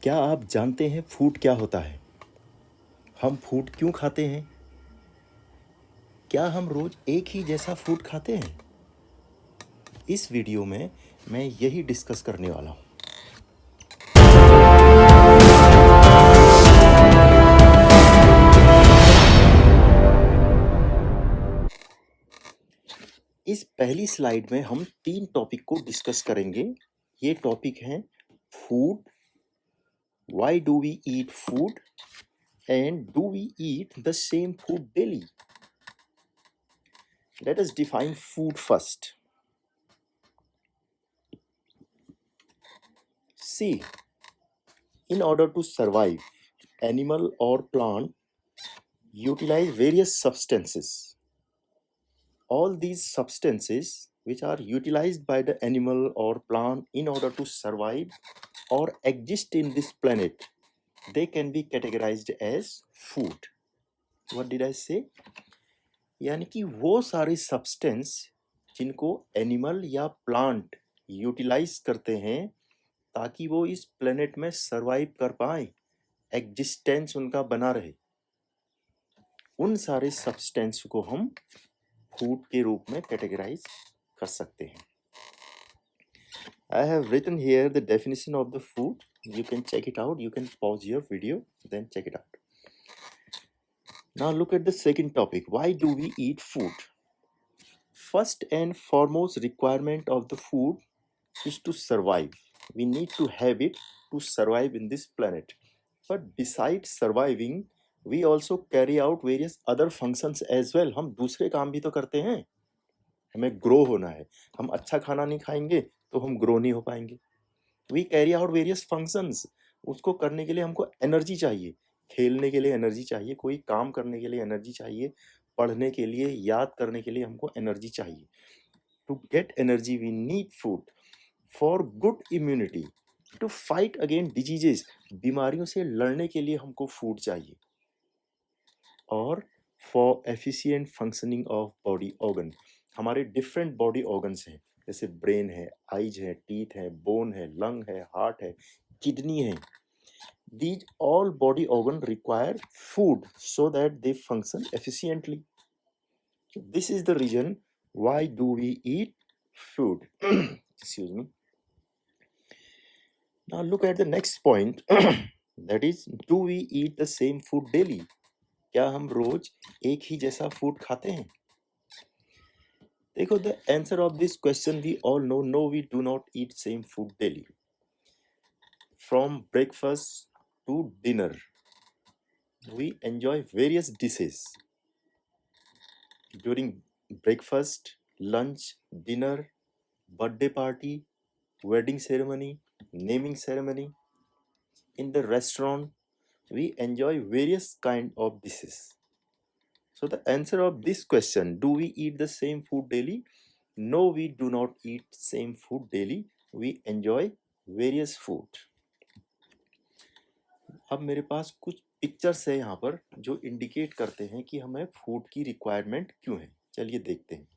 क्या आप जानते हैं फूड क्या होता है? हम फूड क्यों खाते हैं? क्या हम रोज एक ही जैसा फूड खाते हैं? इस वीडियो में मैं यही डिस्कस करने वाला हूँ। इस पहली स्लाइड में हम 3 टॉपिक को डिस्कस करेंगे। ये टॉपिक हैं food, why do we eat food and do we eat the same food daily? Let us define food first. See, in order to survive, animal or plant utilize various substances. All these substances which are utilized by the animal or plant in order to survive or exist in this planet, they can be categorized as food. What did I say? यानी कि वो सारे substance जिनको animal या plant utilise करते हैं ताकि वो इस प्लेनेट में सरवाइव कर पाए, एग्जिस्टेंस उनका बना रहे, उन सारे सब्सटेंस को हम फूड के रूप में कैटेगराइज कर सकते हैं। I have written here the definition of the food. You can check it out. You can pause your video, then check it out. Now look at the second topic. Why do we eat food? First and foremost requirement of the food is to survive. We need to have it to survive in this planet. But besides surviving, we also carry out various other functions as well. हम दूसरे काम भी तो करते हैं। हमें grow होना है। हम अच्छा खाना नहीं खाएंगे तो हम ग्रो नहीं हो पाएंगे। We carry out various functions. उसको करने के लिए हमको एनर्जी चाहिए। खेलने के लिए एनर्जी चाहिए, कोई काम करने के लिए एनर्जी चाहिए, पढ़ने के लिए, याद करने के लिए हमको एनर्जी चाहिए। To get energy we need food. For good immunity, to fight against diseases, बीमारियों से लड़ने के लिए हमको फूड चाहिए। और for efficient functioning of body organ, हमारे डिफरेंट बॉडी ऑर्गन्स हैं, जैसे ब्रेन है, आईज है, टीथ है, बोन है, लंग है, हार्ट है, किडनी है। These all body organ require food so that they function efficiently. This is the reason why do we eat food. Excuse me. Now look at the next point. That is, do we eat the same food daily? क्या हम रोज एक ही जैसा food खाते हैं? देखो, the answer of this question we all know. No, we do not eat same food daily. From breakfast to dinner, we enjoy various dishes. During breakfast, lunch, dinner, birthday party, wedding ceremony, naming ceremony, in the restaurant, we enjoy various kind of dishes. So the answer of this question, do we eat the same food daily? No, we do not eat same food daily. We enjoy various food. अब मेरे पास कुछ pictures है यहाँ पर जो indicate करते हैं कि हमें फूड की रिक्वायरमेंट क्यों है। चलिए देखते हैं।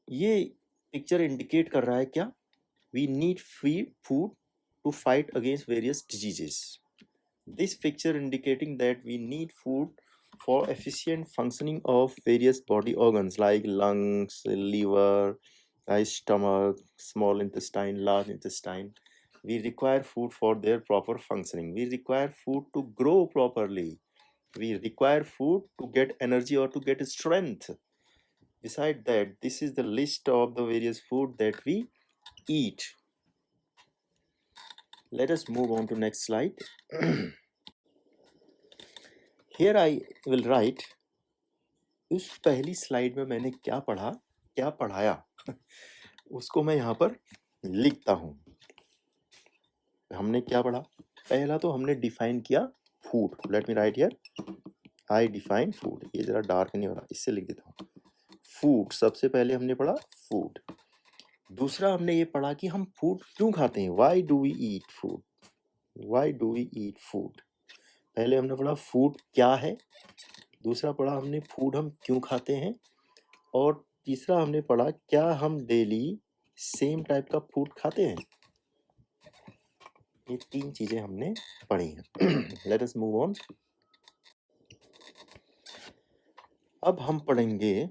ये पिक्चर इंडिकेट कर रहा है क्या? We need free food to fight against various diseases. This picture indicating that we need food for efficient functioning of various body organs like lungs, liver, stomach, small intestine, large intestine. We require food for their proper functioning. We require food to grow properly. We require food to get energy or to get strength. Besides that, this is the list of the various food that we eat. Let us move on to next slide. Here I will write, उस पहली slide में मैंने क्या पढ़ा, क्या पढ़ाया, उसको मैं यहाँ पर लिखता हूँ। हमने क्या पढ़ा? पहला तो हमने डिफाइन किया food. Let me right here, I define food. ये जरा डार्क नहीं हो रहा, इससे लिख देता हूँ। फूड सबसे पहले हमने पढ़ा फूड। दूसरा हमने ये पढ़ा कि हम फूड क्यों खाते हैं। Why do we eat food? Why do we eat food? पहले हमने पढ़ा फूड क्या है, दूसरा पढ़ा हमने फूड हम क्यों खाते हैं, और तीसरा हमने पढ़ा क्या हम डेली सेम टाइप का फूड खाते हैं? ये 3 चीज़ें हमने पढ़ी हैं। Let us move on. अब हम पढ़ेंगे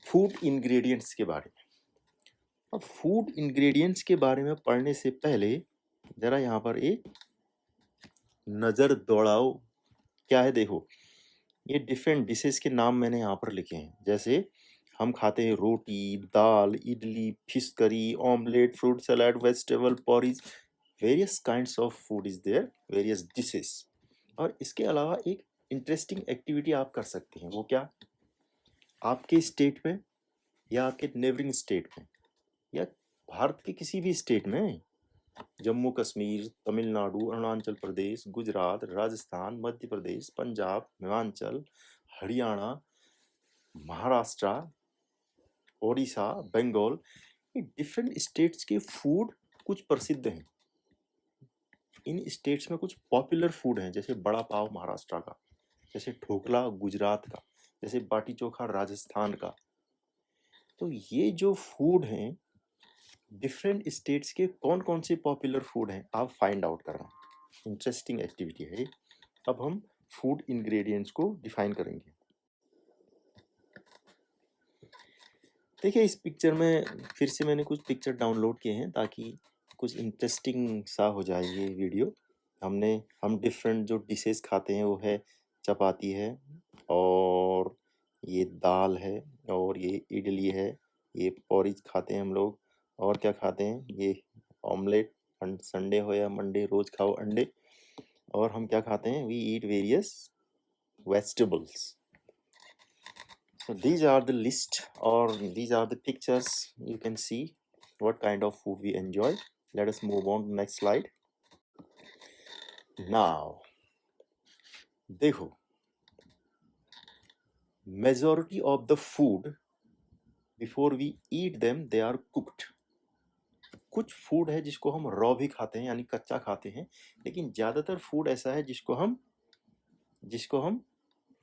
फूड इंग्रेडिएंट्स के बारे में। अब फूड इंग्रेडिएंट्स के बारे में पढ़ने से पहले ज़रा यहाँ पर एक नज़र दौड़ाओ। क्या है देखो, ये डिफरेंट डिशेस के नाम मैंने यहाँ पर लिखे हैं। जैसे हम खाते हैं रोटी, दाल, idli, fish curry, omelette, fruit salad, vegetable porridge, various kinds of food is there, various dishes. और इसके अलावा एक इंटरेस्टिंग एक्टिविटी आप कर सकते हैं। वो क्या? आपके स्टेट में या आपके नेबरिंग स्टेट में या भारत के किसी भी स्टेट में, जम्मू कश्मीर, तमिलनाडु, अरुणाचल प्रदेश, गुजरात, राजस्थान, मध्य प्रदेश, पंजाब, हिमाचल, हरियाणा, महाराष्ट्र, ओडिशा, बंगाल, ये डिफरेंट स्टेट्स के फूड कुछ प्रसिद्ध हैं। इन स्टेट्स में कुछ पॉपुलर फूड हैं, जैसे बड़ा पाव महाराष्ट्र का, जैसे ढोकला गुजरात का, जैसे बाटी चोखा राजस्थान का। तो ये जो फूड हैं, डिफरेंट स्टेट्स के कौन कौन से पॉपुलर फूड हैं, आप फाइंड आउट करना। इंटरेस्टिंग एक्टिविटी है। अब हम फूड इंग्रेडिएंट्स को डिफाइन करेंगे। देखिए, इस पिक्चर में फिर से मैंने कुछ पिक्चर डाउनलोड किए हैं ताकि कुछ इंटरेस्टिंग सा हो जाए ये वीडियो। हम डिफरेंट जो डिशेस खाते हैं वो है चपाती है, और ये दाल है, और ये इडली है, ये पॉरिज खाते हैं हम लोग, और क्या खाते हैं, ये ऑमलेट, संडे हो या मंडे रोज खाओ अंडे। और हम क्या खाते हैं, we eat various vegetables. So these are the list, or these are the pictures. You can see what kind of food we enjoy. Let us move on to the next slide. Now, देखो, majority of the food before we eat them they are cooked. कुछ food है जिसको हम raw भी खाते हैं, यानी कच्चा खाते हैं, लेकिन ज़्यादातर फूड ऐसा है जिसको हम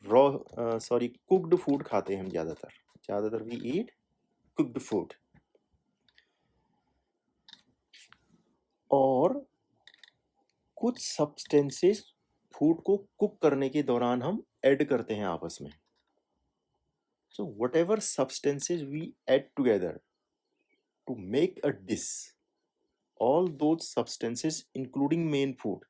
कुक्ड फूड खाते हैं। हम ज़्यादातर वी ईट कुक्ड फूड। और कुछ सब्सटेंसेस फूड को कुक करने के दौरान हम ऐड करते हैं आपस में। So whatever substances we add together to make a dish, all those substances including main food,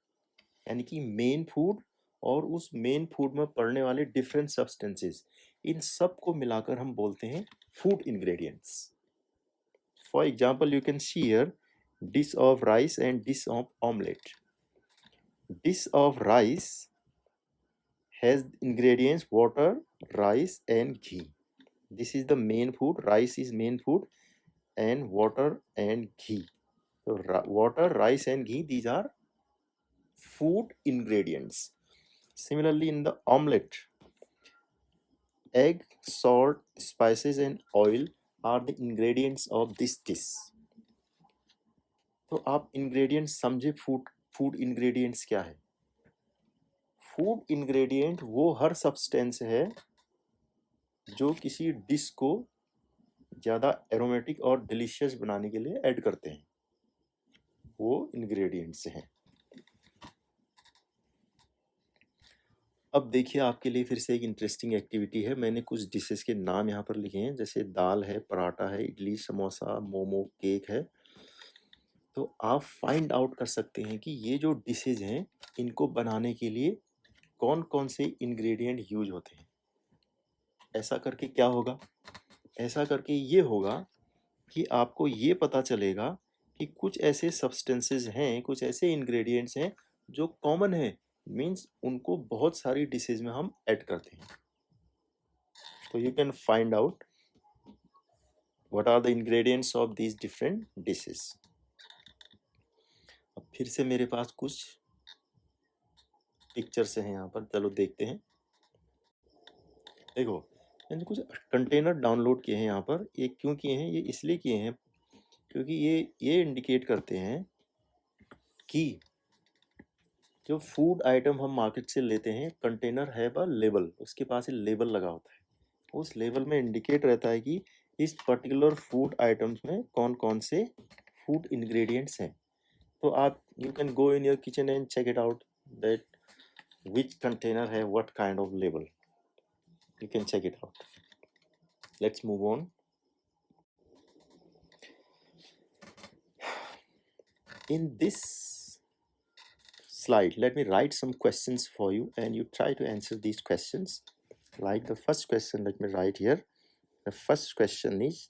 यानी कि मेन फूड और उस मेन फूड में पड़ने वाले डिफरेंट सब्सटेंसेज, इन सब को मिलाकर हम बोलते हैं food ingredients. For example, you can see here dish of rice and dish of omelette. Dish of rice has ingredients water, rice and ghee. This is the main food. Rice is main food, and water and ghee. So water, rice and ghee, these are food ingredients. Similarly, in the omelette, egg, salt, spices and oil are the ingredients of this dish. तो आप ingredients समझे, food ingredients क्या है? Food ingredient वो हर substance है जो किसी dish को ज़्यादा एरोमेटिक और डिलीशियस बनाने के लिए ऐड करते हैं, वो इंग्रेडिएंट्स हैं। अब देखिए, आपके लिए फिर से एक इंटरेस्टिंग एक्टिविटी है। मैंने कुछ डिशेस के नाम यहाँ पर लिखे हैं, जैसे दाल है, पराठा है, इडली, समोसा, मोमो, केक है। तो आप फाइंड आउट कर सकते हैं कि ये जो डिशेज हैं, इनको बनाने के लिए कौन कौन से इंग्रेडिएंट यूज होते हैं। ऐसा करके क्या होगा? ऐसा करके ये होगा कि आपको ये पता चलेगा कि कुछ ऐसे सब्सटेंसेस हैं, कुछ ऐसे इंग्रेडिएंट्स हैं जो कॉमन है, मीन्स उनको बहुत सारी डिशेज में हम ऐड करते हैं। तो you can find out what are the ingredients of these different dishes. अब फिर से मेरे पास कुछ पिक्चर्स हैं यहाँ पर, चलो देखते हैं। देखो, मैंने कुछ कंटेनर डाउनलोड किए हैं यहाँ पर। ये क्यों किए हैं? ये इसलिए किए हैं क्योंकि ये इंडिकेट करते हैं कि जो फूड आइटम हम मार्केट से लेते हैं, कंटेनर है पर लेबल, उसके पास एक लेबल लगा होता है। उस लेबल में इंडिकेट रहता है कि इस पर्टिकुलर फूड आइटम्स में कौन कौन से फूड इंग्रेडिएंट्स हैं। तो आप you can go in your kitchen and check it out that which container have what kind of label. You can check it out. Let's move on. In this slide, let me write some questions for you and you try to answer these questions. Like the first question, let me write here. The first question is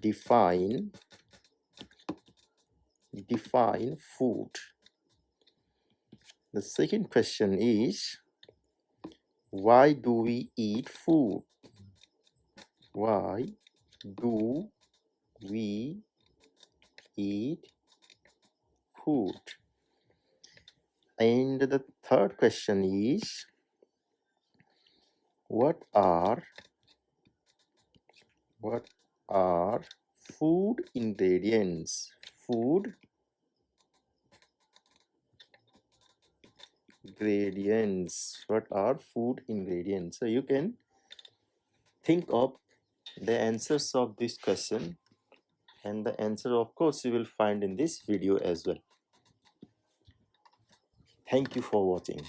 define food. The second question is why do we eat food? Why do we eat food? And the third question is what are food ingredients? Food ingredients. What are food ingredients? So you can think of the answers of this question, and the answer of course you will find in this video as well. Thank you for watching.